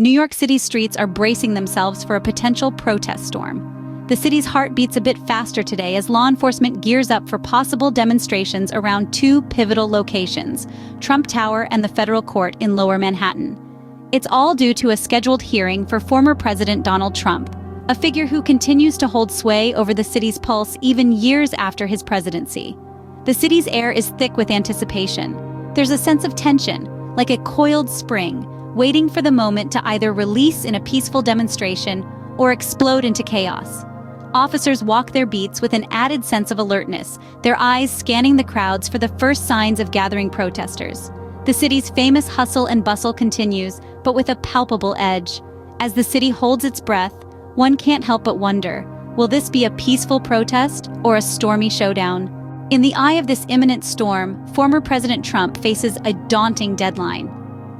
New York City streets are bracing themselves for a potential protest storm. The city's heart beats a bit faster today as law enforcement gears up for possible demonstrations around two pivotal locations, Trump Tower and the federal court in Lower Manhattan. It's all due to a scheduled hearing for former President Donald Trump, a figure who continues to hold sway over the city's pulse even years after his presidency. The city's air is thick with anticipation. There's a sense of tension, like a coiled spring, waiting for the moment to either release in a peaceful demonstration or explode into chaos. Officers walk their beats with an added sense of alertness, their eyes scanning the crowds for the first signs of gathering protesters. The city's famous hustle and bustle continues, but with a palpable edge. As the city holds its breath, one can't help but wonder, will this be a peaceful protest or a stormy showdown? In the eye of this imminent storm, former President Trump faces a daunting deadline.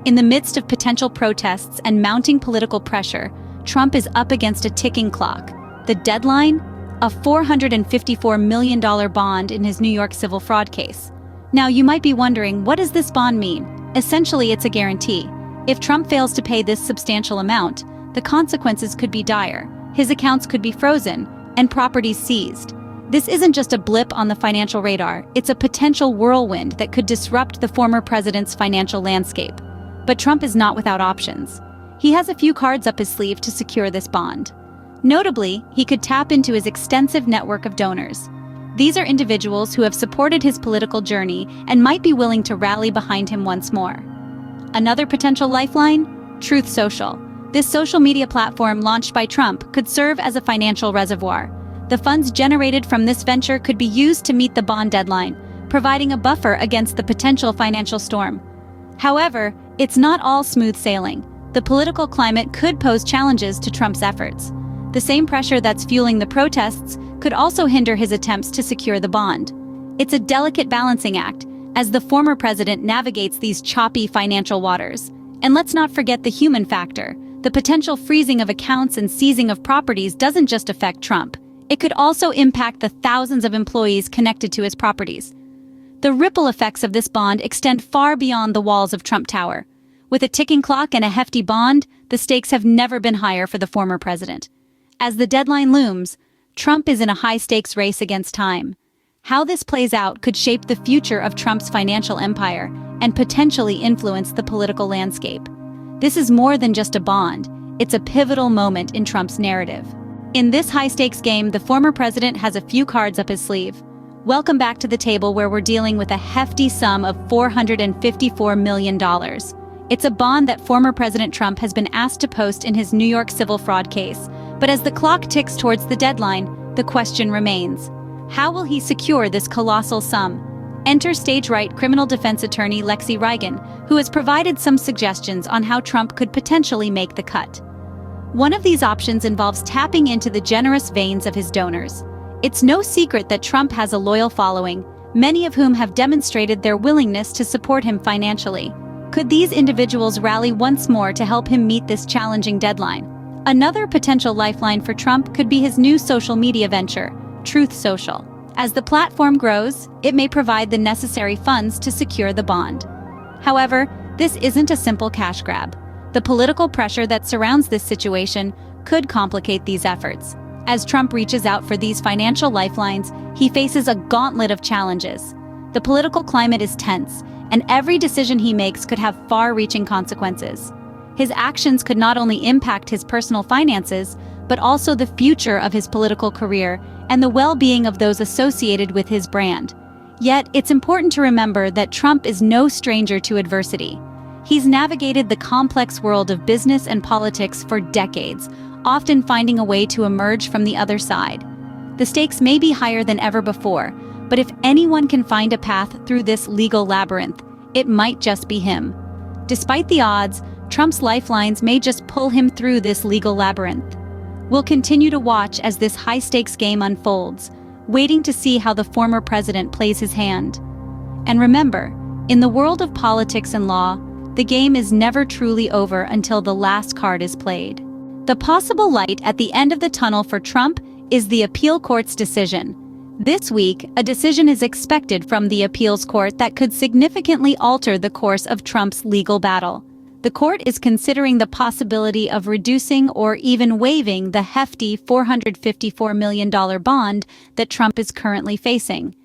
In the midst of potential protests and mounting political pressure, Trump is up against a ticking clock. The deadline? A $454 million bond in his New York civil fraud case. Now, you might be wondering, what does this bond mean? Essentially, it's a guarantee. If Trump fails to pay this substantial amount, the consequences could be dire. His accounts could be frozen, and properties seized. This isn't just a blip on the financial radar, it's a potential whirlwind that could disrupt the former president's financial landscape. But Trump is not without options. He has a few cards up his sleeve to secure this bond. Notably, he could tap into his extensive network of donors. These are individuals who have supported his political journey and might be willing to rally behind him once more. Another potential lifeline? Truth Social. This social media platform launched by Trump could serve as a financial reservoir. The funds generated from this venture could be used to meet the bond deadline, providing a buffer against the potential financial storm. However, it's not all smooth sailing. The political climate could pose challenges to Trump's efforts. The same pressure that's fueling the protests could also hinder his attempts to secure the bond. It's a delicate balancing act as the former president navigates these choppy financial waters. And let's not forget the human factor. The potential freezing of accounts and seizing of properties doesn't just affect Trump. It could also impact the thousands of employees connected to his properties. The ripple effects of this bond extend far beyond the walls of Trump Tower. With a ticking clock and a hefty bond, the stakes have never been higher for the former president. As the deadline looms, Trump is in a high-stakes race against time. How this plays out could shape the future of Trump's financial empire and potentially influence the political landscape. This is more than just a bond, it's a pivotal moment in Trump's narrative. In this high-stakes game, the former president has a few cards up his sleeve. Welcome back to the table where we're dealing with a hefty sum of $454 million. It's a bond that former President Trump has been asked to post in his New York civil fraud case. But as the clock ticks towards the deadline, the question remains. How will he secure this colossal sum? Enter stage-right criminal defense attorney Lexi Reagan, who has provided some suggestions on how Trump could potentially make the cut. One of these options involves tapping into the generous veins of his donors. It's no secret that Trump has a loyal following, many of whom have demonstrated their willingness to support him financially. Could these individuals rally once more to help him meet this challenging deadline? Another potential lifeline for Trump could be his new social media venture, Truth Social. As the platform grows, it may provide the necessary funds to secure the bond. However, this isn't a simple cash grab. The political pressure that surrounds this situation could complicate these efforts. As Trump reaches out for these financial lifelines, he faces a gauntlet of challenges. The political climate is tense, and every decision he makes could have far-reaching consequences. His actions could not only impact his personal finances, but also the future of his political career and the well-being of those associated with his brand. Yet, it's important to remember that Trump is no stranger to adversity. He's navigated the complex world of business and politics for decades, often finding a way to emerge from the other side. The stakes may be higher than ever before, but if anyone can find a path through this legal labyrinth, it might just be him. Despite the odds, Trump's lifelines may just pull him through this legal labyrinth. We'll continue to watch as this high-stakes game unfolds, waiting to see how the former president plays his hand. And remember, in the world of politics and law, the game is never truly over until the last card is played. The possible light at the end of the tunnel for Trump is the appeal court's decision. This week, a decision is expected from the appeals court that could significantly alter the course of Trump's legal battle. The court is considering the possibility of reducing or even waiving the hefty $454 million bond that Trump is currently facing.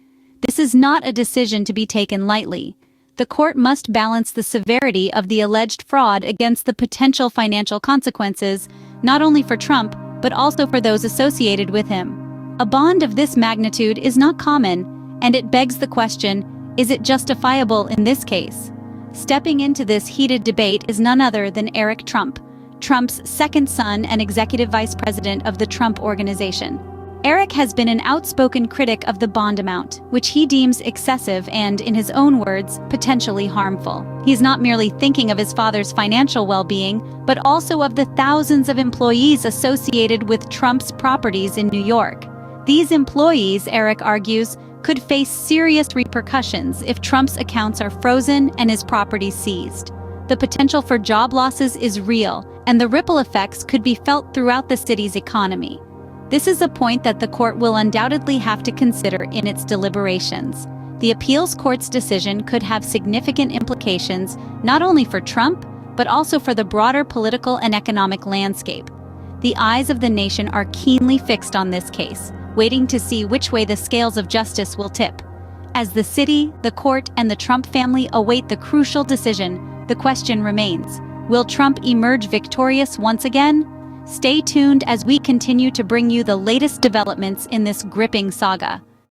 This is not a decision to be taken lightly. The court must balance the severity of the alleged fraud against the potential financial consequences, not only for Trump, but also for those associated with him. A bond of this magnitude is not common, and it begs the question, is it justifiable in this case? Stepping into this heated debate is none other than Eric Trump, Trump's second son and executive vice president of the Trump Organization. Eric has been an outspoken critic of the bond amount, which he deems excessive and, in his own words, potentially harmful. He's not merely thinking of his father's financial well-being, but also of the thousands of employees associated with Trump's properties in New York. These employees, Eric argues, could face serious repercussions if Trump's accounts are frozen and his properties seized. The potential for job losses is real, and the ripple effects could be felt throughout the city's economy. This is a point that the court will undoubtedly have to consider in its deliberations. The appeals court's decision could have significant implications not only for Trump, but also for the broader political and economic landscape. The eyes of the nation are keenly fixed on this case, waiting to see which way the scales of justice will tip. As the city, the court, and the Trump family await the crucial decision, the question remains: will Trump emerge victorious once again? Stay tuned as we continue to bring you the latest developments in this gripping saga.